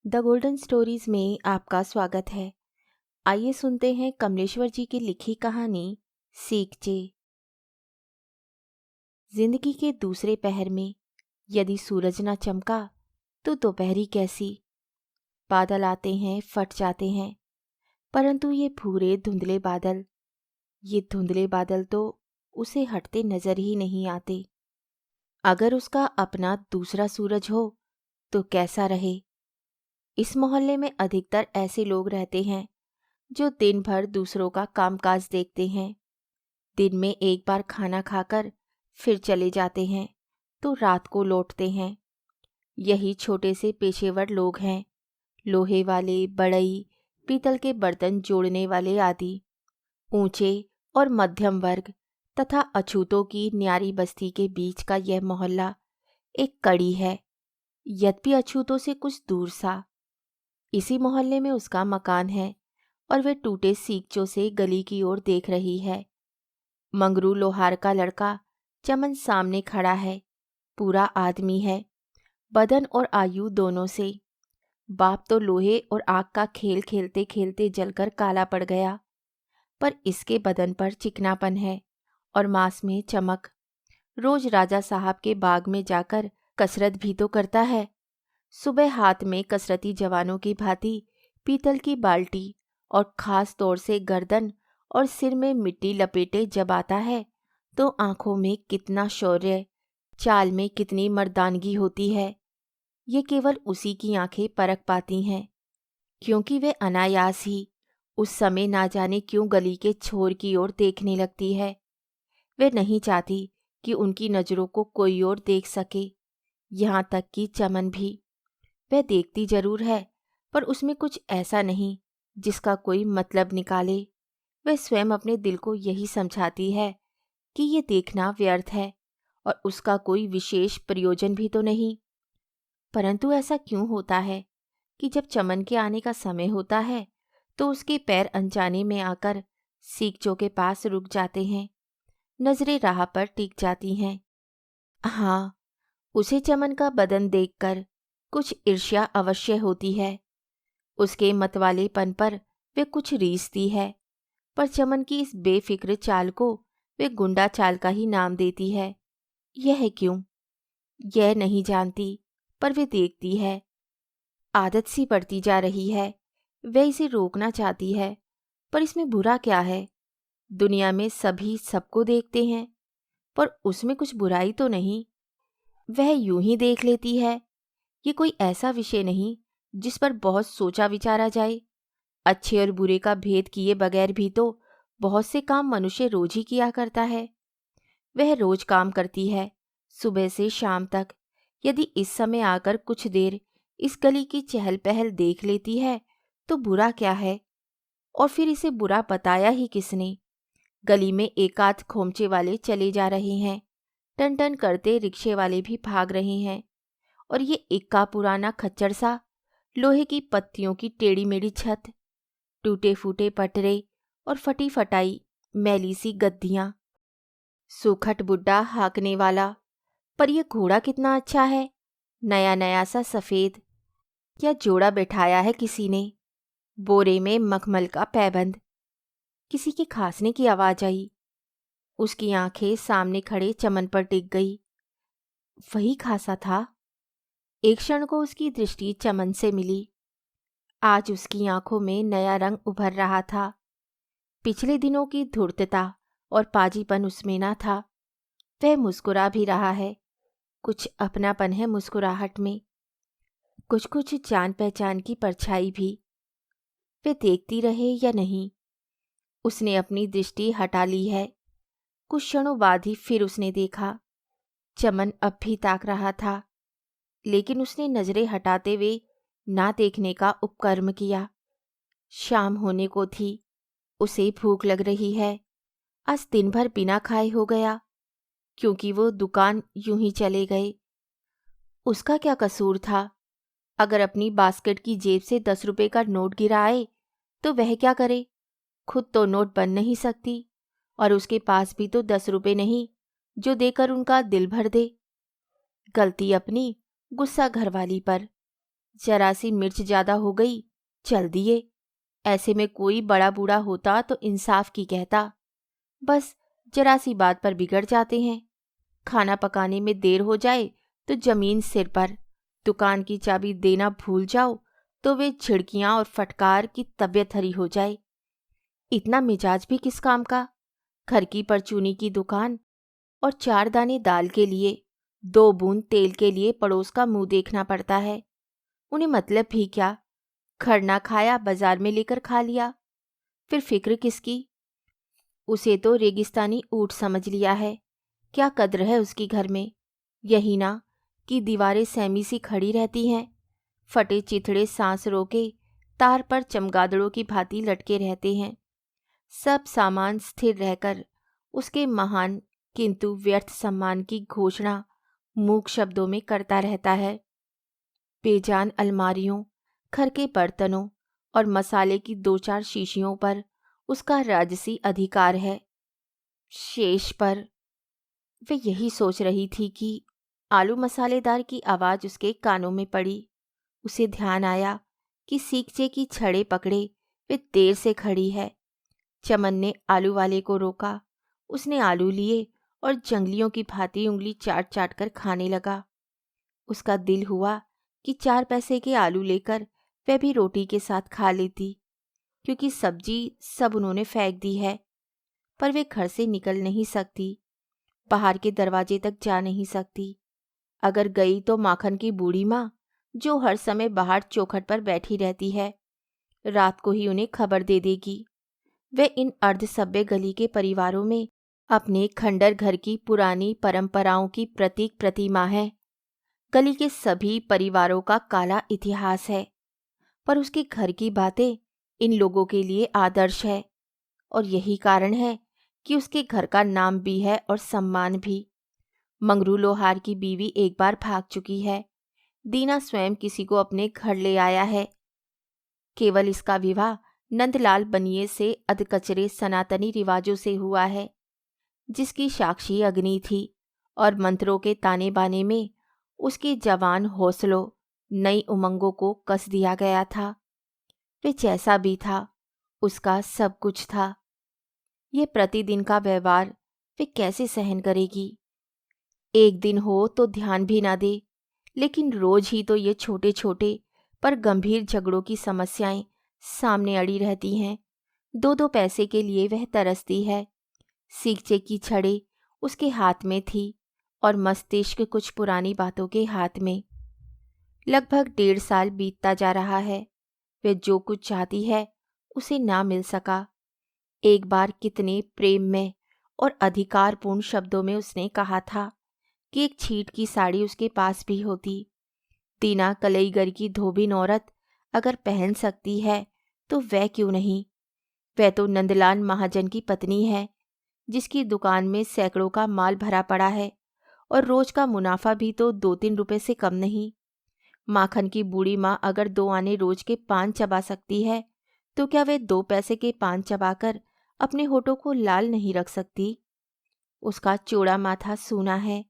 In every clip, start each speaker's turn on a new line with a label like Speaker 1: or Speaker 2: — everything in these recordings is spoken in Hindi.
Speaker 1: द गोल्डन स्टोरीज में आपका स्वागत है। आइए सुनते हैं कमलेश्वर जी की लिखी कहानी सीखचे। जिंदगी के दूसरे पहर में यदि सूरज न चमका तो दोपहरी कैसी। बादल आते हैं, फट जाते हैं, परंतु ये भूरे धुंधले बादल तो उसे हटते नजर ही नहीं आते। अगर उसका अपना दूसरा सूरज हो तो कैसा रहे। इस मोहल्ले में अधिकतर ऐसे लोग रहते हैं जो दिन भर दूसरों का कामकाज देखते हैं। दिन में एक बार खाना खाकर फिर चले जाते हैं तो रात को लौटते हैं। यही छोटे से पेशेवर लोग हैं, लोहे वाले, बढ़ई, पीतल के बर्तन जोड़ने वाले आदि। ऊंचे और मध्यम वर्ग तथा अछूतों की न्यारी बस्ती के बीच का यह मोहल्ला एक कड़ी है, यद्यपि अछूतों से कुछ दूर सा। इसी मोहल्ले में उसका मकान है और वह टूटे सीकचों से गली की ओर देख रही है। मंगरू लोहार का लड़का चमन सामने खड़ा है। पूरा आदमी है, बदन और आयु दोनों से। बाप तो लोहे और आग का खेल खेलते खेलते जलकर काला पड़ गया, पर इसके बदन पर चिकनापन है और मांस में चमक। रोज राजा साहब के बाग में जाकर कसरत भी तो करता है। सुबह हाथ में कसरती जवानों की भांति पीतल की बाल्टी और खास तौर से गर्दन और सिर में मिट्टी लपेटे जब आता है तो आंखों में कितना शौर्य, चाल में कितनी मर्दानगी होती है, ये केवल उसी की आंखें परख पाती हैं, क्योंकि वे अनायास ही उस समय ना जाने क्यों गली के छोर की ओर देखने लगती है। वे नहीं चाहती कि उनकी नज़रों को कोई और देख सके, यहाँ तक कि चमन भी। वह देखती जरूर है, पर उसमें कुछ ऐसा नहीं जिसका कोई मतलब निकाले। वह स्वयं अपने दिल को यही समझाती है कि ये देखना व्यर्थ है और उसका कोई विशेष प्रयोजन भी तो नहीं। परंतु ऐसा क्यों होता है कि जब चमन के आने का समय होता है तो उसके पैर अनजाने में आकर सीकचों के पास रुक जाते हैं, नजरें राह पर टिक जाती हैं। हाँ, उसे चमन का बदन देखकर कुछ ईर्ष्या अवश्य होती है। उसके मतवालेपन पर वे कुछ रीझती है, पर चमन की इस बेफिक्र चाल को वे गुंडा चाल का ही नाम देती है। यह क्यों, यह नहीं जानती, पर वे देखती है। आदत सी पड़ती जा रही है। वह इसे रोकना चाहती है, पर इसमें बुरा क्या है। दुनिया में सभी सबको देखते हैं, पर उसमें कुछ बुराई तो नहीं। वह यूं ही देख लेती है। ये कोई ऐसा विषय नहीं जिस पर बहुत सोचा विचारा जाए। अच्छे और बुरे का भेद किए बगैर भी तो बहुत से काम मनुष्य रोज ही किया करता है। वह रोज काम करती है, सुबह से शाम तक। यदि इस समय आकर कुछ देर इस गली की चहल पहल देख लेती है तो बुरा क्या है। और फिर इसे बुरा बताया ही किसने। गली में एकाध खोमचे वाले चले जा रहे हैं, टन टन करते रिक्शे वाले भी भाग रहे हैं, और ये इक्का पुराना खच्चर सा, लोहे की पत्तियों की टेढ़ी मेढ़ी छत, टूटे फूटे पटरे और फटी फटाई मैली सी गद्दियां, सूखट बुड्ढा हाँकने वाला। पर यह घोड़ा कितना अच्छा है, नया नया सा सफेद। क्या जोड़ा बैठाया है किसी ने। बोरे में मखमल का पैबंद। किसी के खांसने की आवाज आई। उसकी आंखें सामने खड़े चमन पर टिक गई। वही खांसा था। एक क्षण को उसकी दृष्टि चमन से मिली। आज उसकी आंखों में नया रंग उभर रहा था। पिछले दिनों की धूर्तता और पाजीपन उसमें ना था। वह मुस्कुरा भी रहा है। कुछ अपनापन है मुस्कुराहट में, कुछ कुछ जान पहचान की परछाई भी। वे देखती रहे या नहीं, उसने अपनी दृष्टि हटा ली है। कुछ क्षणों बाद ही फिर उसने देखा। चमन अब भी ताक रहा था, लेकिन उसने नजरें हटाते हुए ना देखने का उपक्रम किया। शाम होने को थी। उसे भूख लग रही है। आज दिन भर बिना खाए हो गया, क्योंकि वो दुकान यूं ही चले गए। उसका क्या कसूर था। अगर अपनी बास्केट की जेब से 10 रुपए का नोट गिराए तो वह क्या करे। खुद तो नोट बन नहीं सकती, और उसके पास भी तो 10 रुपए नहीं जो देकर उनका दिल भर दे। गलती अपनी, गुस्सा घरवाली पर। जरा सी मिर्च ज़्यादा हो गई, चल दिए। ऐसे में कोई बड़ा बूढ़ा होता तो इंसाफ की कहता, बस जरा सी बात पर बिगड़ जाते हैं। खाना पकाने में देर हो जाए तो जमीन सिर पर, दुकान की चाबी देना भूल जाओ तो वे झिड़कियां और फटकार की तबीयत हरी हो जाए। इतना मिजाज भी किस काम का? घर की परचूनी की दुकान और 4 दाने दाल के लिए, 2 बूंद तेल के लिए पड़ोस का मुंह देखना पड़ता है। उन्हें मतलब भी क्या? घर ना खाया बाजार में लेकर खा लिया, फिर फिक्र किसकी? उसे तो रेगिस्तानी ऊंट समझ लिया है। क्या कद्र है उसकी घर में? यही ना कि दीवारें सहमी सी खड़ी रहती हैं, फटे चिथड़े सांस रोके तार पर चमगादड़ों की भांति लटके रहते हैं। सब सामान स्थिर रहकर उसके महान किंतु व्यर्थ सम्मान की घोषणा मूक शब्दों में करता रहता है। बेजान अलमारियों, घर के बर्तनों और मसाले की 2-4 शीशियों पर उसका राजसी अधिकार है। शेष पर वे यही सोच रही थी कि आलू मसालेदार की आवाज़ उसके कानों में पड़ी। उसे ध्यान आया कि सीखचे की छड़े पकड़े वे देर से खड़ी है। चमन ने आलू वाले को रोका। उसने आलू लिए और जंगलियों की भांति उंगली चाट चाट कर खाने लगा। उसका दिल हुआ कि 4 पैसे के आलू लेकर वह भी रोटी के साथ खा लेती, क्योंकि सब्जी सब उन्होंने फेंक दी है। पर वे घर से निकल नहीं सकती, बाहर के दरवाजे तक जा नहीं सकती। अगर गई तो माखन की बूढ़ी माँ, जो हर समय बाहर चौखट पर बैठी रहती है, रात को ही उन्हें खबर दे देगी। वे इन अर्धसभ्य गली के परिवारों में अपने खंडर घर की पुरानी परंपराओं की प्रतीक प्रतिमा है। गली के सभी परिवारों का काला इतिहास है, पर उसके घर की बातें इन लोगों के लिए आदर्श है। और यही कारण है कि उसके घर का नाम भी है और सम्मान भी। मंगरू लोहार की बीवी एक बार भाग चुकी है। दीना स्वयं किसी को अपने घर ले आया है। केवल इसका विवाह नंदलाल बनिए से अधकचरे सनातनी रिवाजों से हुआ है, जिसकी साक्षी अग्नि थी और मंत्रों के ताने बाने में उसके जवान हौसलों, नई उमंगों को कस दिया गया था। वे जैसा भी था, उसका सब कुछ था। ये प्रतिदिन का व्यवहार वे कैसे सहन करेगी? एक दिन हो तो ध्यान भी ना दे, लेकिन रोज ही तो ये छोटे छोटे पर गंभीर झगड़ों की समस्याएं सामने अड़ी रहती हैं। 2-2 पैसे के लिए वह तरसती है। सीखचे की छड़े उसके हाथ में थी और मस्तिष्क कुछ पुरानी बातों के हाथ में। लगभग 1.5 साल बीतता जा रहा है। वह जो कुछ चाहती है उसे ना मिल सका। एक बार कितने प्रेम में और अधिकारपूर्ण शब्दों में उसने कहा था कि एक छीट की साड़ी उसके पास भी होती। दीना कलईगर की धोबिन औरत अगर पहन सकती है तो वह क्यों नहीं? वह तो नंदलाल महाजन की पत्नी है, जिसकी दुकान में सैकड़ों का माल भरा पड़ा है और रोज का मुनाफा भी तो 2-3 रुपए से कम नहीं। माखन की बूढ़ी माँ अगर 2 आने रोज के पान चबा सकती है, तो क्या वे 2 पैसे के पान चबाकर अपने होठों को लाल नहीं रख सकती? उसका चौड़ा माथा सूना है।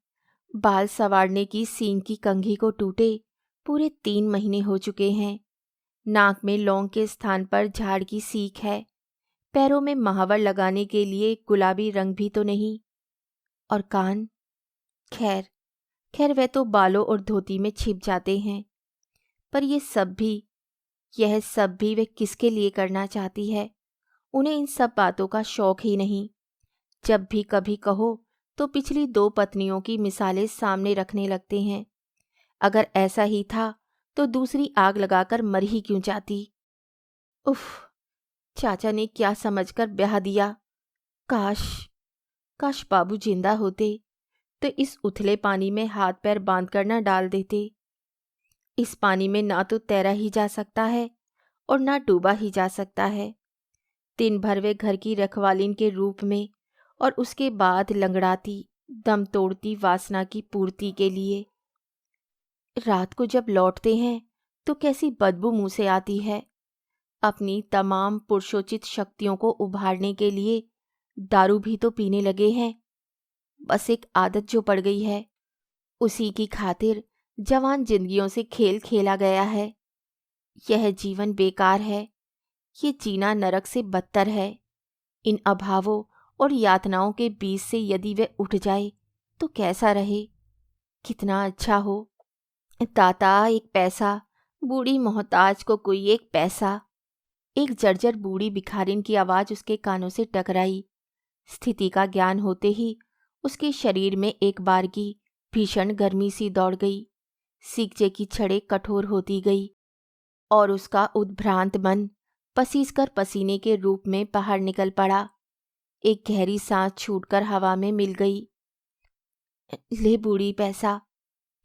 Speaker 1: बाल संवारने की सींग की कंघी को टूटे पूरे 3 महीने हो चुके हैं। नाक में लौंग के स्थान पर झाड़ की सीख है। पैरों में महावर लगाने के लिए गुलाबी रंग भी तो नहीं। और कान, खैर खैर वह तो बालों और धोती में छिप जाते हैं। पर यह सब भी वे किसके लिए करना चाहती है? उन्हें इन सब बातों का शौक ही नहीं। जब भी कभी कहो तो पिछली 2 पत्नियों की मिसालें सामने रखने लगते हैं। अगर ऐसा ही था तो दूसरी आग लगाकर मर ही क्यों जाती? उफ, चाचा ने क्या समझकर ब्याह दिया। काश काश बाबू जिंदा होते तो इस उथले पानी में हाथ पैर बांध कर न डाल देते। इस पानी में ना तो तैरा ही जा सकता है और ना डूबा ही जा सकता है। दिन भर वे घर की रखवालिन के रूप में और उसके बाद लंगड़ाती, दम तोड़ती वासना की पूर्ति के लिए। रात को जब लौटते हैं तो कैसी बदबू मुंह से आती है। अपनी तमाम पुरुषोचित शक्तियों को उभारने के लिए दारू भी तो पीने लगे हैं। बस एक आदत जो पड़ गई है, उसी की खातिर जवान जिंदगियों से खेल खेला गया है। यह जीवन बेकार है, ये जीना नरक से बदतर है। इन अभावों और यातनाओं के बीच से यदि वह उठ जाए तो कैसा रहे, कितना अच्छा हो। दाता एक पैसा, बूढ़ी मोहताज को कोई एक पैसा। एक जर्जर बूढ़ी भिखारिन की आवाज़ उसके कानों से टकराई। स्थिति का ज्ञान होते ही उसके शरीर में एक बारगी भीषण गर्मी सी दौड़ गई। सींचे की छड़ें कठोर होती गई और उसका उद्भ्रांत मन पसीज कर पसीने के रूप में बाहर निकल पड़ा। एक गहरी सांस छूटकर हवा में मिल गई। ले बूढ़ी पैसा।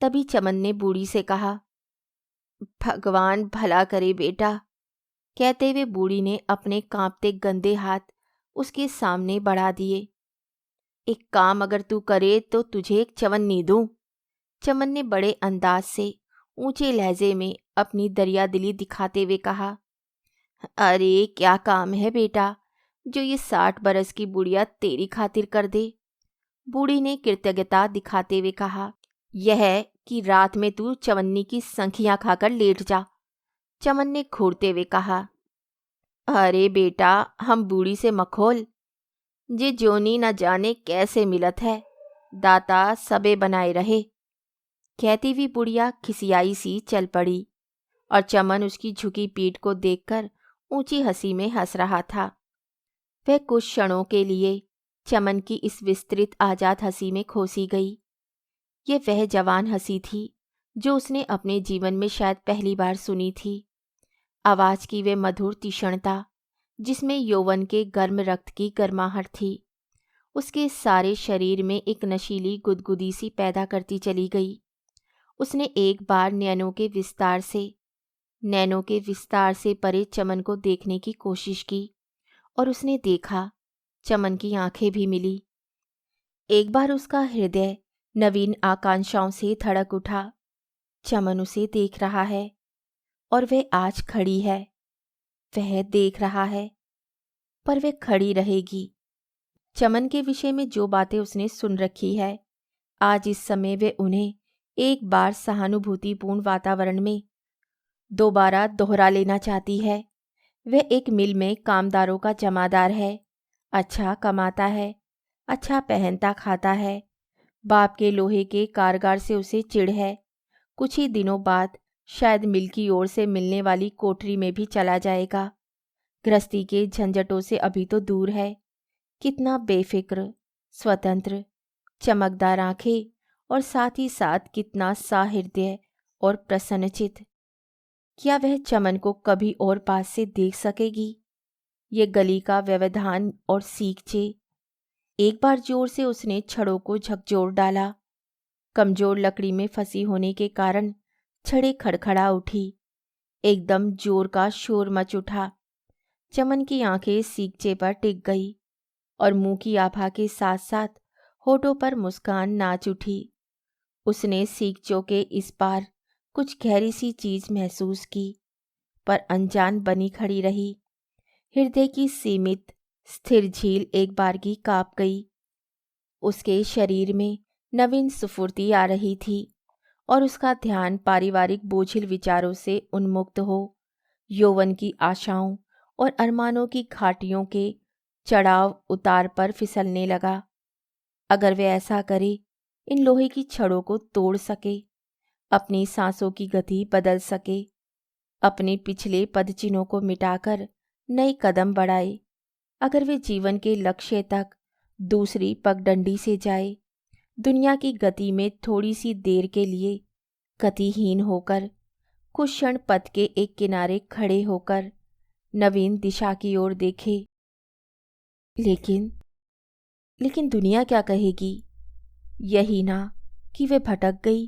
Speaker 1: तभी चमन ने बूढ़ी से कहा, भगवान भला करे बेटा। कहते हुए बूढ़ी ने अपने कांपते गंदे हाथ उसके सामने बढ़ा दिए। एक काम अगर तू करे तो तुझे एक चवन्नी दूं। चमन ने बड़े अंदाज से ऊंचे लहजे में अपनी दरियादिली दिखाते हुए कहा, अरे क्या काम है बेटा जो ये 60 बरस की बुढ़िया तेरी खातिर कर दे। बूढ़ी ने कृतज्ञता दिखाते हुए कहा, यह कि रात में तू चवन्नी की संखियां खाकर लेट जा। चमन ने घूरते हुए कहा, अरे बेटा हम बूढ़ी से मखोल, जे जोनी न जाने कैसे मिलत है, दाता सबे बनाए रहे। कहती हुई बुढ़िया खिसियाई सी चल पड़ी और चमन उसकी झुकी पीठ को देखकर ऊंची हंसी में हंस रहा था। वह कुछ क्षणों के लिए चमन की इस विस्तृत आजाद हंसी में खोसी गई। ये वह जवान हंसी थी जो उसने अपने जीवन में शायद पहली बार सुनी थी। आवाज की वे मधुर तीक्ष्णता जिसमें यौवन के गर्म रक्त की गर्माहट थी, उसके सारे शरीर में एक नशीली गुदगुदी सी पैदा करती चली गई। उसने एक बार नैनों के विस्तार से परे चमन को देखने की कोशिश की और उसने देखा, चमन की आंखें भी मिली। एक बार उसका हृदय नवीन आकांक्षाओं से धड़क उठा। चमन उसे देख रहा है और वह आज खड़ी है। वह देख रहा है पर वह खड़ी रहेगी। चमन के विषय में जो बातें उसने सुन रखी है, आज इस समय वे उन्हें एक बार सहानुभूतिपूर्ण वातावरण में दोबारा दोहरा लेना चाहती है। वह एक मिल में कामदारों का जमादार है, अच्छा कमाता है, अच्छा पहनता खाता है। बाप के लोहे के कारगार से उसे चिढ़ है। कुछ ही दिनों बाद शायद मिल की ओर से मिलने वाली कोठरी में भी चला जाएगा। गृहस्थी के झंझटों से अभी तो दूर है। कितना बेफिक्र, स्वतंत्र, चमकदार आंखें और साथ ही साथ कितना साहृदय और प्रसन्नचित। क्या वह चमन को कभी और पास से देख सकेगी? ये गली का व्यवधान और सीखचे। एक बार जोर से उसने छड़ों को झकझोर डाला। कमजोर लकड़ी में फंसी होने के कारण छड़ें खड़खड़ा उठी। एकदम जोर का शोर मच उठा। चमन की आंखें सीखचे पर टिक गई और मुंह की आभा के साथ साथ होठों पर मुस्कान नाच उठी। उसने सीखचों के इस पार कुछ गहरी सी चीज महसूस की, पर अनजान बनी खड़ी रही। हृदय की सीमित स्थिर झील एक बारगी कांप गई। उसके शरीर में नवीन स्फूर्ति आ रही थी और उसका ध्यान पारिवारिक बोझिल विचारों से उन्मुक्त हो यौवन की आशाओं और अरमानों की घाटियों के चढ़ाव उतार पर फिसलने लगा। अगर वे ऐसा करे, इन लोहे की छड़ों को तोड़ सके, अपनी सांसों की गति बदल सके, अपने पिछले पदचिन्हों को मिटाकर नई कदम बढ़ाए, अगर वे जीवन के लक्ष्य तक दूसरी पगडंडी से जाए, दुनिया की गति में थोड़ी सी देर के लिए गतिहीन होकर, कुछ क्षण पथ के एक किनारे खड़े होकर नवीन दिशा की ओर देखे। लेकिन दुनिया क्या कहेगी? यही ना कि वे भटक गई,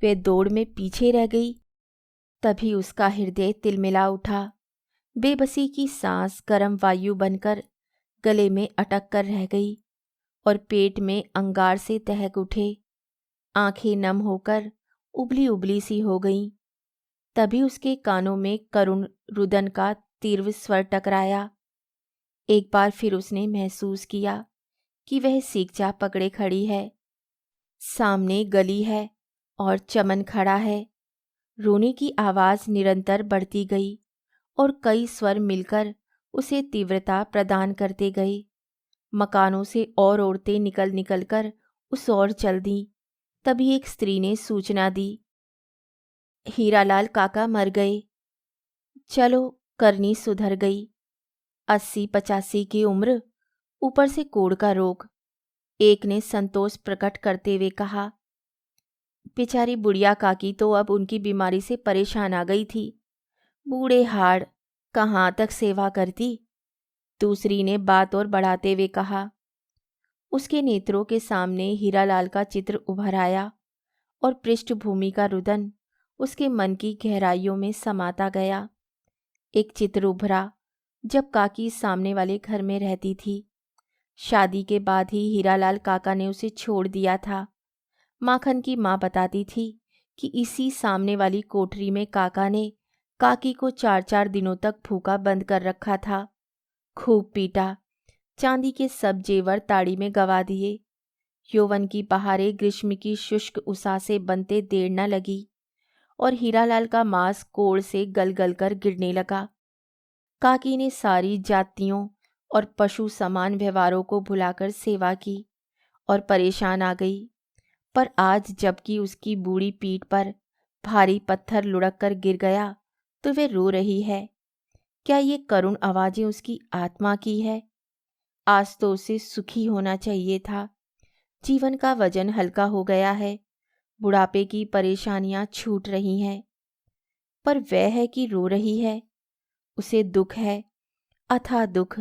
Speaker 1: वे दौड़ में पीछे रह गई। तभी उसका हृदय तिलमिला उठा। बेबसी की सांस गर्म वायु बनकर गले में अटक कर रह गई और पेट में अंगार से दहक उठे। आंखें नम होकर उबली उबली सी हो गईं। तभी उसके कानों में करुण रुदन का तीव्र स्वर टकराया। एक बार फिर उसने महसूस किया कि वह सीखचा पकड़े खड़ी है। सामने गली है और चमन खड़ा है। रोने की आवाज़ निरंतर बढ़ती गई और कई स्वर मिलकर उसे तीव्रता प्रदान करते गए। मकानों से और औरतें निकल निकल कर उस ओर चल दीं। तभी एक स्त्री ने सूचना दी, हीरालाल काका मर गए। चलो, करनी सुधर गई। 80-85 की उम्र, ऊपर से कोढ़ का रोग। एक ने संतोष प्रकट करते हुए कहा, बेचारी बुढ़िया काकी तो अब उनकी बीमारी से परेशान आ गई थी। बूढ़े हाड़, कहाँ तक सेवा करती। दूसरी ने बात और बढ़ाते हुए कहा। उसके नेत्रों के सामने हीरालाल का चित्र उभर आया और पृष्ठभूमि का रुदन उसके मन की गहराइयों में समाता गया। एक चित्र उभरा जब काकी सामने वाले घर में रहती थी। शादी के बाद ही हीरालाल काका ने उसे छोड़ दिया था। माखन की माँ बताती थी कि इसी सामने वाली कोठरी में काका ने काकी को 4-4 दिनों तक भूखा बंद कर रखा था। खूब पीटा, चांदी के सब जेवर ताड़ी में गवा दिए। यौवन की बहारें ग्रीष्म की शुष्क उषा से बनते देर न लगी और हीरालाल का मांस कोड़ से गल गल कर गिरने लगा। काकी ने सारी जातियों और पशु समान व्यवहारों को भुलाकर सेवा की और परेशान आ गई। पर आज जबकि उसकी बूढ़ी पीठ पर भारी पत्थर लुढ़क कर गिर गया तो वे रो रही है। क्या ये करुण आवाज़ें उसकी आत्मा की है? आज तो उसे सुखी होना चाहिए था। जीवन का वजन हल्का हो गया है, बुढ़ापे की परेशानियां छूट रही हैं। पर वह है कि रो रही है। उसे दुख है, अथाह दुख,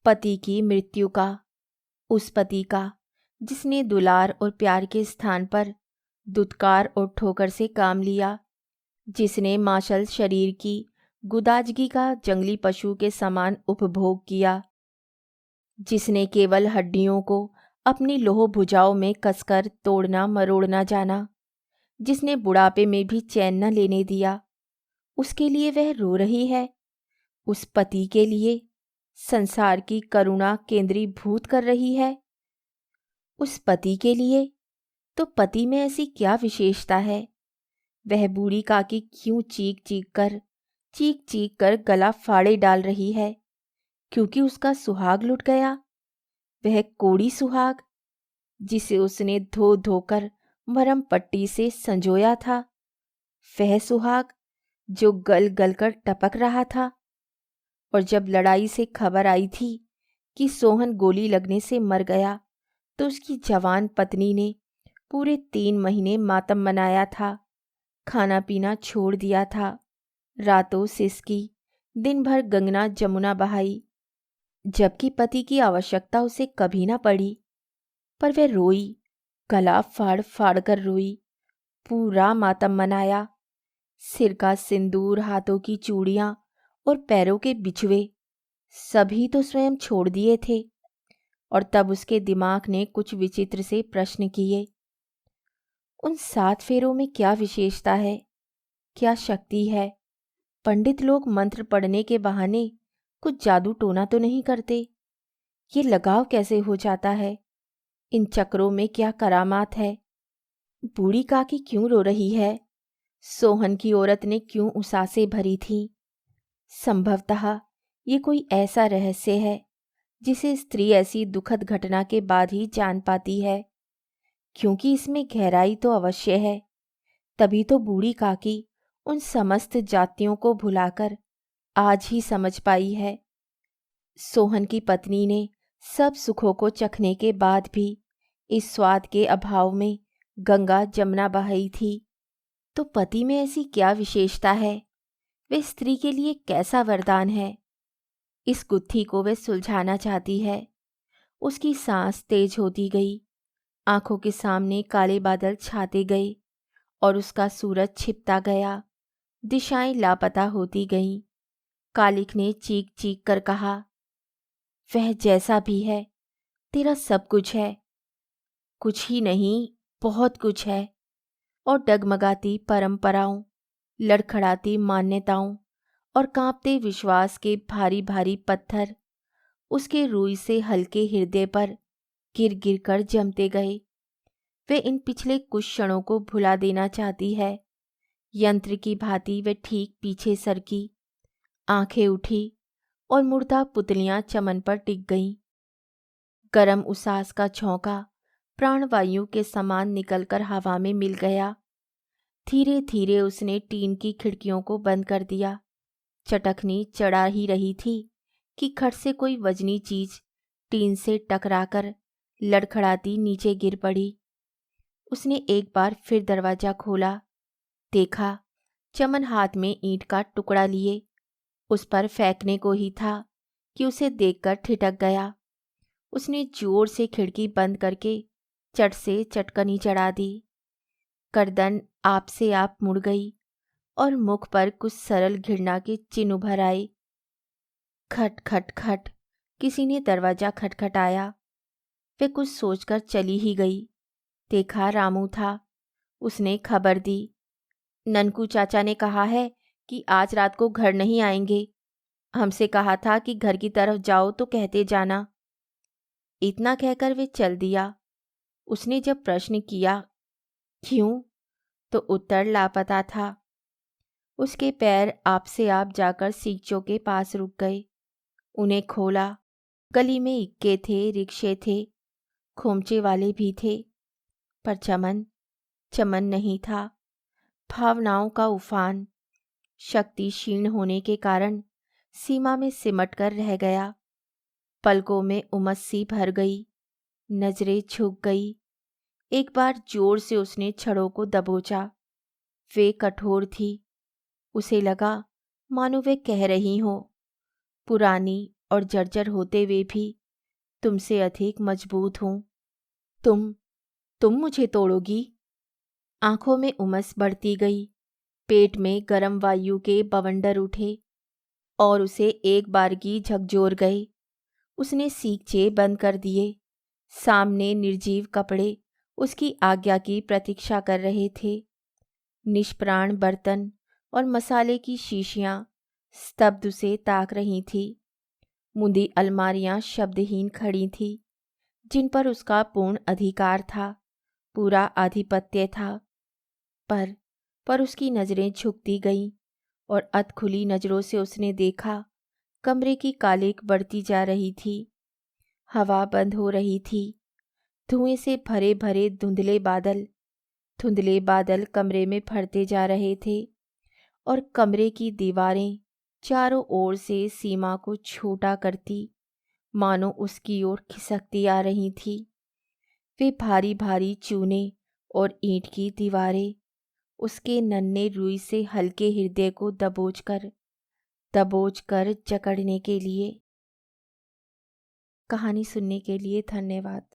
Speaker 1: पति की मृत्यु का। उस पति का जिसने दुलार और प्यार के स्थान पर दुत्कार और ठोकर से काम लिया, जिसने माशल शरीर की गुदाजगी का जंगली पशु के समान उपभोग किया, जिसने केवल हड्डियों को अपनी लोह भुजाओं में कसकर तोड़ना मरोड़ना जाना, जिसने बुढ़ापे में भी चैन न लेने दिया, उसके लिए वह रो रही है। उस पति के लिए संसार की करुणा केंद्रीभूत कर रही है। उस पति के लिए तो पति में ऐसी क्या विशेषता है? वह बूढ़ी काकी क्यों चीख चीख कर गला फाड़े डाल रही है? क्योंकि उसका सुहाग लुट गया। वह कोड़ी सुहाग जिसे उसने धो धोकर मरहम पट्टी से संजोया था। वह सुहाग जो गल गल कर टपक रहा था। और जब लड़ाई से खबर आई थी कि सोहन गोली लगने से मर गया तो उसकी जवान पत्नी ने पूरे 3 महीने मातम मनाया था। खाना पीना छोड़ दिया था। रातों सिसकी, दिन भर गंगना जमुना बहाई, जबकि पति की आवश्यकता उसे कभी ना पड़ी। पर वह रोई, गला फाड़ फाड़ कर रोई, पूरा मातम मनाया। सिर का सिंदूर, हाथों की चूड़ियां और पैरों के बिछुए सभी तो स्वयं छोड़ दिए थे। और तब उसके दिमाग ने कुछ विचित्र से प्रश्न किए। उन 7 फेरों में क्या विशेषता है, क्या शक्ति है? पंडित लोग मंत्र पढ़ने के बहाने कुछ जादू टोना तो नहीं करते? ये लगाव कैसे हो जाता है? इन चक्रों में क्या करामात है? बूढ़ी काकी क्यों रो रही है? सोहन की औरत ने क्यों उसासे भरी थी? संभवतः ये कोई ऐसा रहस्य है जिसे स्त्री ऐसी दुखद घटना के बाद ही जान पाती है, क्योंकि इसमें गहराई तो अवश्य है। तभी तो बूढ़ी काकी उन समस्त जातियों को भुलाकर आज ही समझ पाई है। सोहन की पत्नी ने सब सुखों को चखने के बाद भी इस स्वाद के अभाव में गंगा जमुना बहाई थी। तो पति में ऐसी क्या विशेषता है? वे स्त्री के लिए कैसा वरदान है? इस गुत्थी को वे सुलझाना चाहती है। उसकी सांस तेज होती गई, आंखों के सामने काले बादल छाते गए और उसका सूरज छिपता गया। दिशाएं लापता होती गईं। कालिक ने चीख चीख कर कहा, वह जैसा भी है, तेरा सब कुछ है। कुछ ही नहीं, बहुत कुछ है। और डगमगाती परंपराओं, लड़खड़ाती मान्यताओं और कांपते विश्वास के भारी भारी पत्थर उसके रूई से हल्के हृदय पर गिर गिर कर जमते गए। वे इन पिछले कुछ क्षणों को भुला देना चाहती है, यंत्र की भांति वे ठीक पीछे सरकी, आंखें उठी और मुर्दा पुतलियां चमन पर टिक गईं। गरम उसास का झोंका प्राणवायु के समान निकलकर हवा में मिल गया। धीरे धीरे उसने टीन की खिड़कियों को बंद कर दिया। चटखनी चढ़ा ही रही थी कि खट से कोई वजनी चीज टीन से टकराकर लड़खड़ाती नीचे गिर पड़ी। उसने एक बार फिर दरवाजा खोला। देखा, चमन हाथ में ईंट का टुकड़ा लिए उस पर फेंकने को ही था कि उसे देखकर ठिठक गया। उसने जोर से खिड़की बंद करके चट से चटकनी चढ़ा दी। गर्दन आप से आप मुड़ गई और मुख पर कुछ सरल घृणा के चिन्ह उभर आए। खट खट खट किसी ने दरवाजा खटखटाया। वे कुछ सोचकर चली ही गई। देखा, रामू था। उसने खबर दी, ननकू चाचा ने कहा है कि आज रात को घर नहीं आएंगे। हमसे कहा था कि घर की तरफ जाओ तो कहते जाना। इतना कहकर वे चल दिया। उसने जब प्रश्न किया क्यों, तो उत्तर लापता था। उसके पैर आप से आप जाकर सीचों के पास रुक गए। उन्हें खोला। गली में इक्के थे, रिक्शे थे, खोमचे वाले भी थे, पर चमन चमन नहीं था। भावनाओं का उफान शक्ति क्षीण होने के कारण सीमा में सिमट कर रह गया। पलकों में उमस सी भर गई। नजरें झुक गई। एक बार जोर से उसने छड़ों को दबोचा। वे कठोर थी। उसे लगा मानो वे कह रही हो, पुरानी और जर्जर होते हुए भी तुमसे अधिक मजबूत हूं। तुम मुझे तोड़ोगी। आंखों में उमस बढ़ती गई। पेट में गर्म वायु के बवंडर उठे और उसे एक बारगी झकझोर गए। उसने सींचे बंद कर दिए। सामने निर्जीव कपड़े उसकी आज्ञा की प्रतीक्षा कर रहे थे। निष्प्राण बर्तन और मसाले की शीशियां स्तब्ध उसे ताक रही थी। मुंदी अलमारियां शब्दहीन खड़ी थी, जिन पर उसका पूर्ण अधिकार था, पूरा आधिपत्य था। पर उसकी नजरें झुकती गईं और अधखुली नजरों से उसने देखा कमरे की कालिक बढ़ती जा रही थी। हवा बंद हो रही थी। धुएं से भरे भरे धुंधले बादल कमरे में फैलते जा रहे थे और कमरे की दीवारें चारों ओर से सीमा को छोटा करती मानो उसकी ओर खिसकती आ रही थी। वे भारी भारी चूने और ईंट की दीवारें उसके नन्हे रुई से हल्के हृदय को दबोच कर जकड़ने के लिए। कहानी सुनने के लिए धन्यवाद।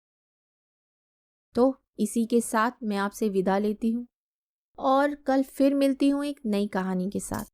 Speaker 1: तो इसी के साथ मैं आपसे विदा लेती हूँ और कल फिर मिलती हूँ एक नई कहानी के साथ।